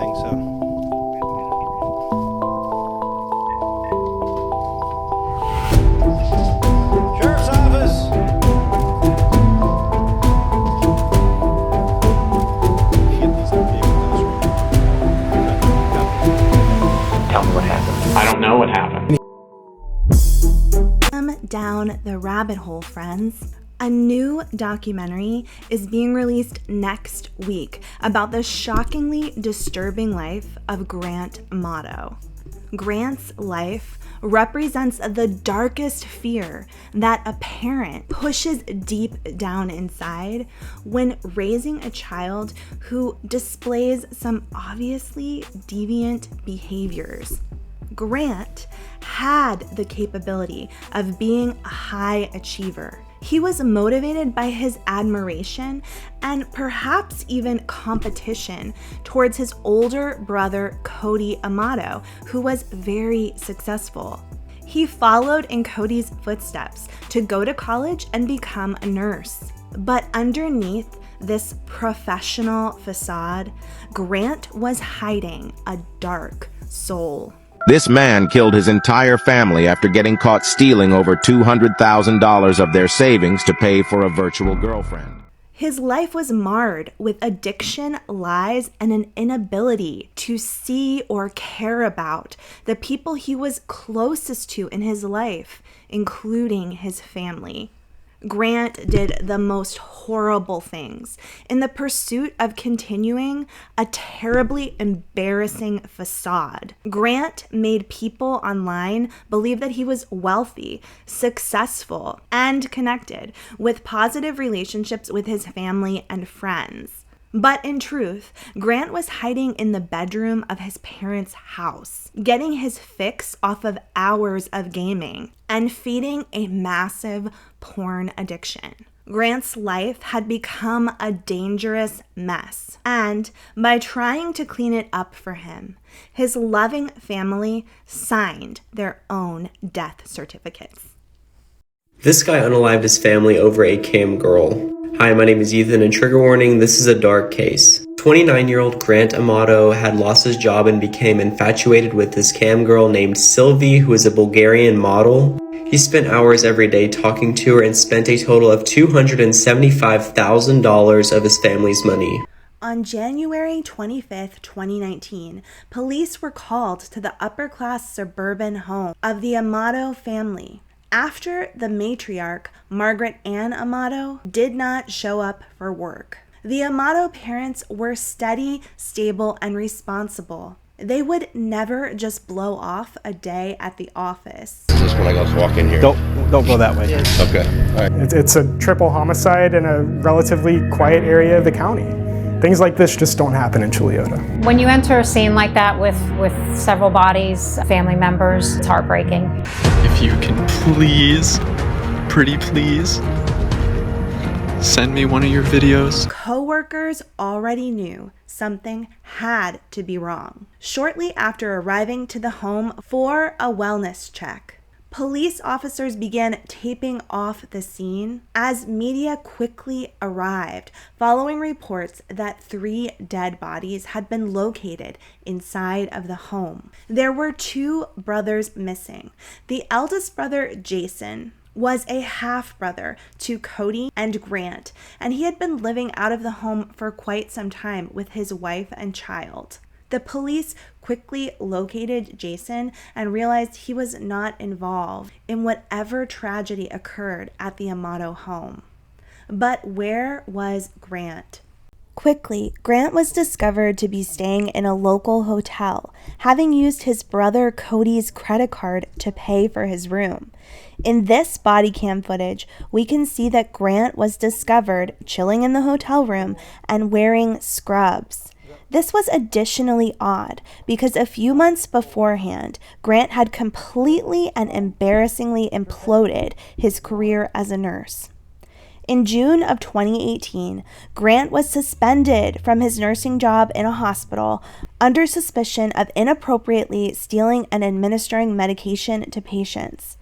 everything, so. Sheriff's Office! Tell me what happened. I don't know what happened. Down the rabbit hole, friends. A new documentary is being released next week about the shockingly disturbing life of Grant Amato. Grant's life represents the darkest fear that a parent pushes deep down inside when raising a child who displays some obviously deviant behaviors. Grant had the capability of being a high achiever. He was motivated by his admiration and perhaps even competition towards his older brother, Cody Amato, who was very successful. He followed in Cody's footsteps to go to college and become a nurse. But underneath this professional facade, Grant was hiding a dark soul. This man killed his entire family after getting caught stealing over $200,000 of their savings to pay for a virtual girlfriend. His life was marred with addiction, lies, and an inability to see or care about the people he was closest to in his life, including his family. Grant did the most horrible things in the pursuit of continuing a terribly embarrassing facade. Grant made people online believe that he was wealthy, successful, and connected with positive relationships with his family and friends. But in truth, Grant was hiding in the bedroom of his parents' house, getting his fix off of hours of gaming, and feeding a massive porn addiction. Grant's life had become a dangerous mess, and by trying to clean it up for him, his loving family signed their own death certificates. This guy unalived his family over a cam girl. Hi, my name is Ethan, and trigger warning, this is a dark case. 29-year-old Grant Amato had lost his job and became infatuated with this cam girl named Sylvie, who is a Bulgarian model. He spent hours every day talking to her and spent a total of $275,000 of his family's money. On January 25th, 2019, police were called to the upper-class suburban home of the Amato family after the matriarch, Margaret Ann Amato, did not show up for work. The Amato parents were steady, stable, and responsible. They would never just blow off a day at the office. Just when I go walk in here. Don't go that way. Okay, all right. It's a triple homicide in a relatively quiet area of the county. Things like this just don't happen in Chileota. When you enter a scene like that with several bodies, family members, it's heartbreaking. If you can please, pretty please, send me one of your videos. Coworkers already knew something had to be wrong. Shortly after arriving to the home for a wellness check, police officers began taping off the scene as media quickly arrived following reports that 3 dead bodies had been located inside of the home. There were 2 brothers missing. The eldest brother, Jason, was a half-brother to Cody and Grant, and he had been living out of the home for quite some time with his wife and child. The police quickly located Jason and realized he was not involved in whatever tragedy occurred at the Amato home. But where was Grant? Quickly, Grant was discovered to be staying in a local hotel, having used his brother Cody's credit card to pay for his room. In this body cam footage, we can see that Grant was discovered chilling in the hotel room and wearing scrubs. This was additionally odd because a few months beforehand, Grant had completely and embarrassingly imploded his career as a nurse. In June of 2018, Grant was suspended from his nursing job in a hospital under suspicion of inappropriately stealing and administering medication to patients.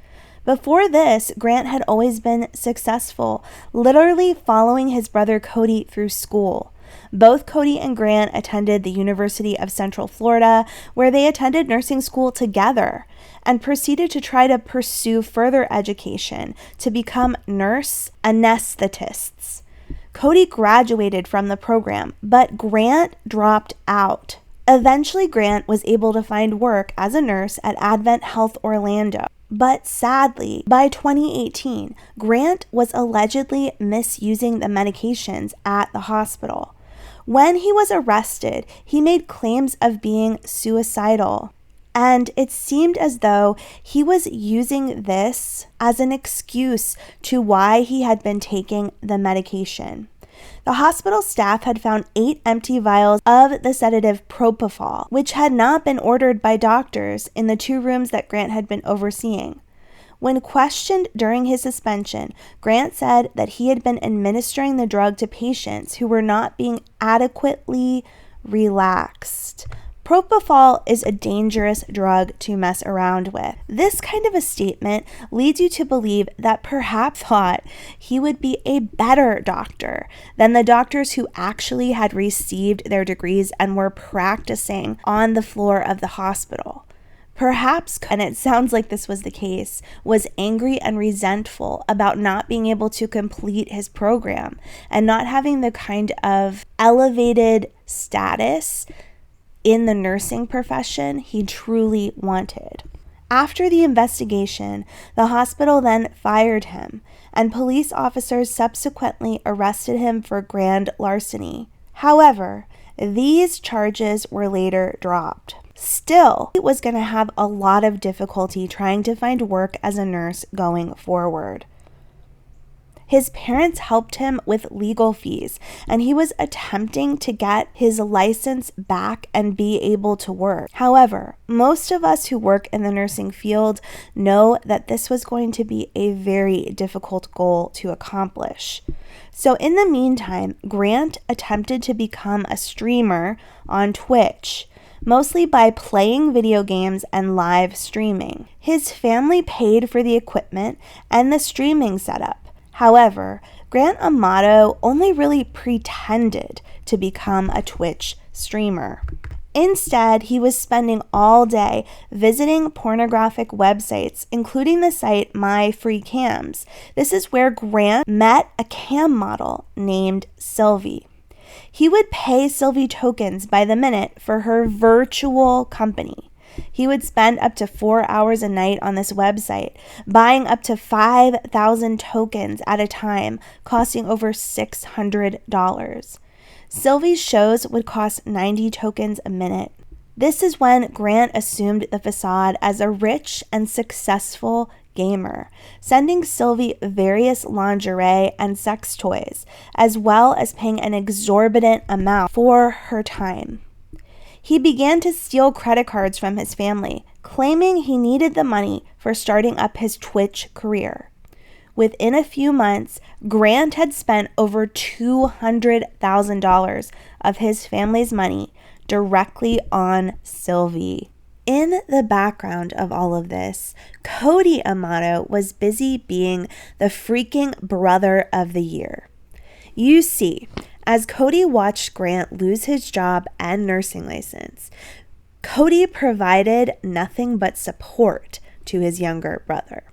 Before this, Grant had always been successful, literally following his brother Cody through school. Both Cody and Grant attended the University of Central Florida, where they attended nursing school together and proceeded to try to pursue further education to become nurse anesthetists. Cody graduated from the program, but Grant dropped out. Eventually, Grant was able to find work as a nurse at Advent Health Orlando. But sadly, by 2018, Grant was allegedly misusing the medications at the hospital. When he was arrested, he made claims of being suicidal, and it seemed as though he was using this as an excuse to why he had been taking the medication. The hospital staff had found 8 empty vials of the sedative propofol, which had not been ordered by doctors in the 2 rooms that Grant had been overseeing. When questioned during his suspension, Grant said that he had been administering the drug to patients who were not being adequately relaxed. Propofol is a dangerous drug to mess around with. This kind of a statement leads you to believe that perhaps thought he would be a better doctor than the doctors who actually had received their degrees and were practicing on the floor of the hospital. Perhaps, and it sounds like this was the case, was angry and resentful about not being able to complete his program and not having the kind of elevated status in the nursing profession he truly wanted. After the investigation, the hospital then fired him, and police officers subsequently arrested him for grand larceny. However, these charges were later dropped. Still, he was going to have a lot of difficulty trying to find work as a nurse going forward. His parents helped him with legal fees, and he was attempting to get his license back and be able to work. However, most of us who work in the nursing field know that this was going to be a very difficult goal to accomplish. So in the meantime, Grant attempted to become a streamer on Twitch, mostly by playing video games and live streaming. His family paid for the equipment and the streaming setup. However, Grant Amato only really pretended to become a Twitch streamer. Instead, he was spending all day visiting pornographic websites, including the site My Free Cams. This is where Grant met a cam model named Sylvie. He would pay Sylvie tokens by the minute for her virtual company. He would spend up to 4 hours a night on this website, buying up to 5,000 tokens at a time, costing over $600. Sylvie's shows would cost 90 tokens a minute. This is when Grant assumed the facade as a rich and successful gamer, sending Sylvie various lingerie and sex toys, as well as paying an exorbitant amount for her time. He began to steal credit cards from his family, claiming he needed the money for starting up his Twitch career. Within a few months, Grant had spent over $200,000 of his family's money directly on Sylvie. In the background of all of this, Cody Amato was busy being the freaking brother of the year. You see, as Cody watched Grant lose his job and nursing license, Cody provided nothing but support to his younger brother.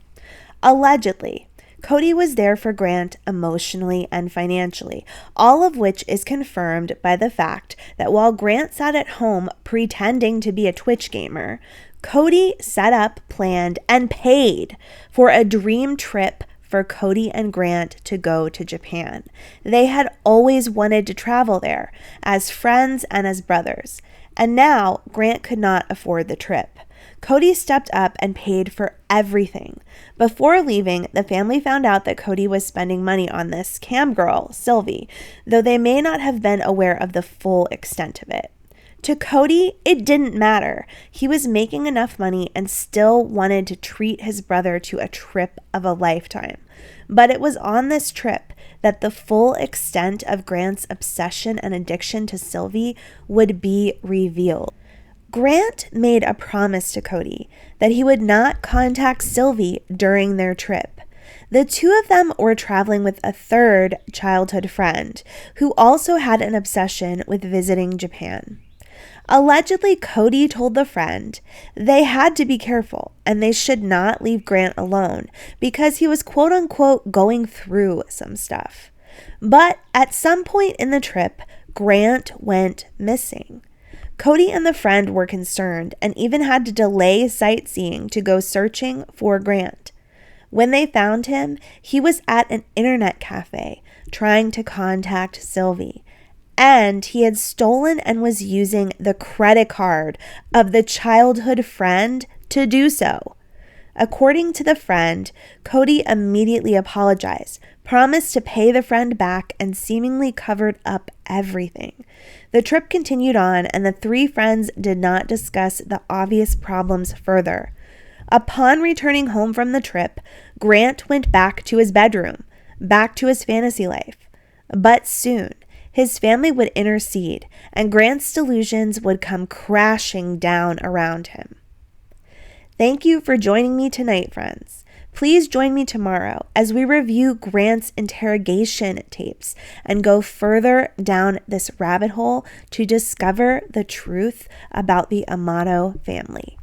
Allegedly, Cody was there for Grant emotionally and financially, all of which is confirmed by the fact that while Grant sat at home pretending to be a Twitch gamer, Cody set up, planned, and paid for a dream trip for Cody and Grant to go to Japan. They had always wanted to travel there as friends and as brothers, and now Grant could not afford the trip. Cody stepped up and paid for everything. Before leaving, the family found out that Cody was spending money on this cam girl, Sylvie, though they may not have been aware of the full extent of it. To Cody, it didn't matter. He was making enough money and still wanted to treat his brother to a trip of a lifetime. But it was on this trip that the full extent of Grant's obsession and addiction to Sylvie would be revealed. Grant made a promise to Cody that he would not contact Sylvie during their trip. The two of them were traveling with a third childhood friend who also had an obsession with visiting Japan. Allegedly, Cody told the friend they had to be careful and they should not leave Grant alone because he was quote unquote going through some stuff. But at some point in the trip, Grant went missing. Cody and the friend were concerned and even had to delay sightseeing to go searching for Grant. When they found him, he was at an internet cafe trying to contact Sylvie. And he had stolen and was using the credit card of the childhood friend to do so. According to the friend, Cody immediately apologized, promised to pay the friend back, and seemingly covered up everything. The trip continued on, and the three friends did not discuss the obvious problems further. Upon returning home from the trip, Grant went back to his bedroom, back to his fantasy life. But soon, his family would intercede, and Grant's delusions would come crashing down around him. Thank you for joining me tonight, friends. Please join me tomorrow as we review Grant's interrogation tapes and go further down this rabbit hole to discover the truth about the Amato family.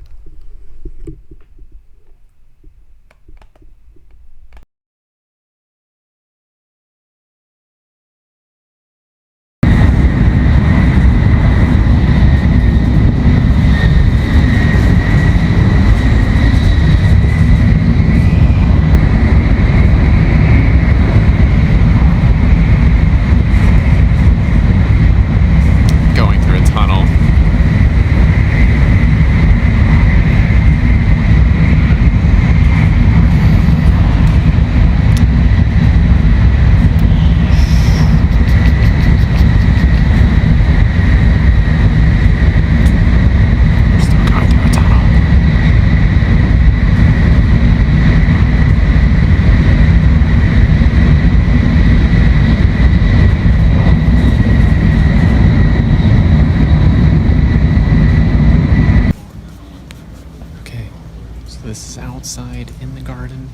This is outside in the garden.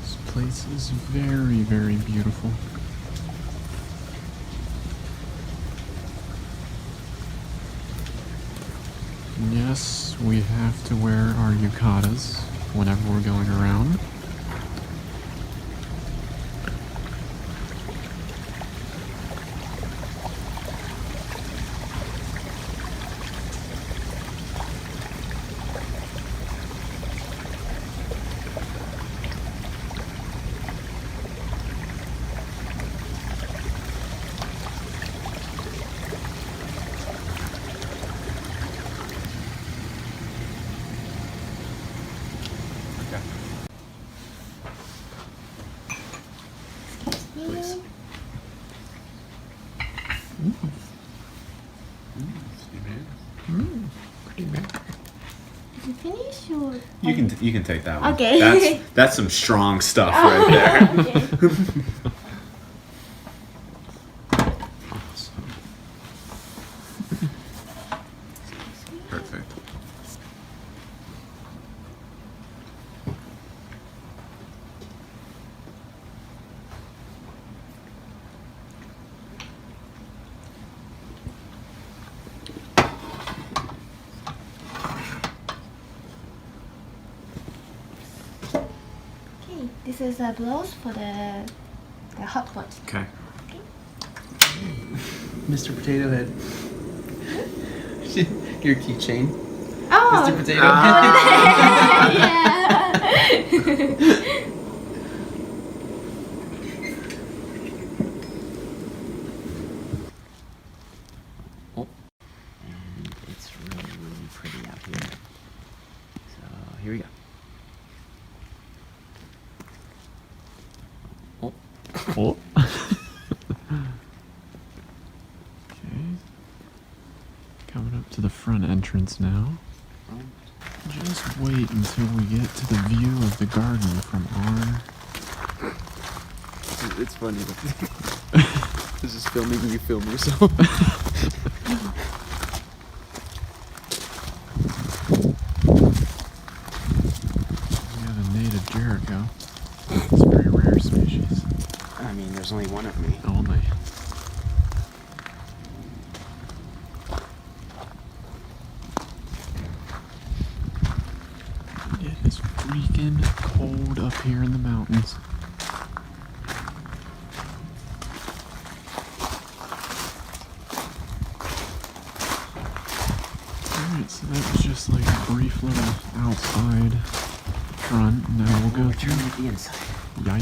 This place is very, very beautiful. Yes, we have to wear our yukatas whenever we're going around. Please. Pretty bad. Is it finished or? You can take that one. Okay. That's some strong stuff right there. Okay. Awesome. Perfect. Okay, this is a blouse for the hot pot. Okay. Mr. Potato Head. Your keychain. Oh! Mr. Potato Head. Yeah! Oh. And it's really, really pretty out here. So, here we go. Oh. Oh. Okay. Coming up to the front entrance now. Just Just wait until we get to the view of the garden from our... It's funny. This is filming you film yourself. We have a native Jericho. It's a very rare species. I mean, there's only one of me. Only. It is freaking cold up here in the mountains. Alright, so that was just like a brief little outside front. Now we'll go Turn at the inside. Yeah.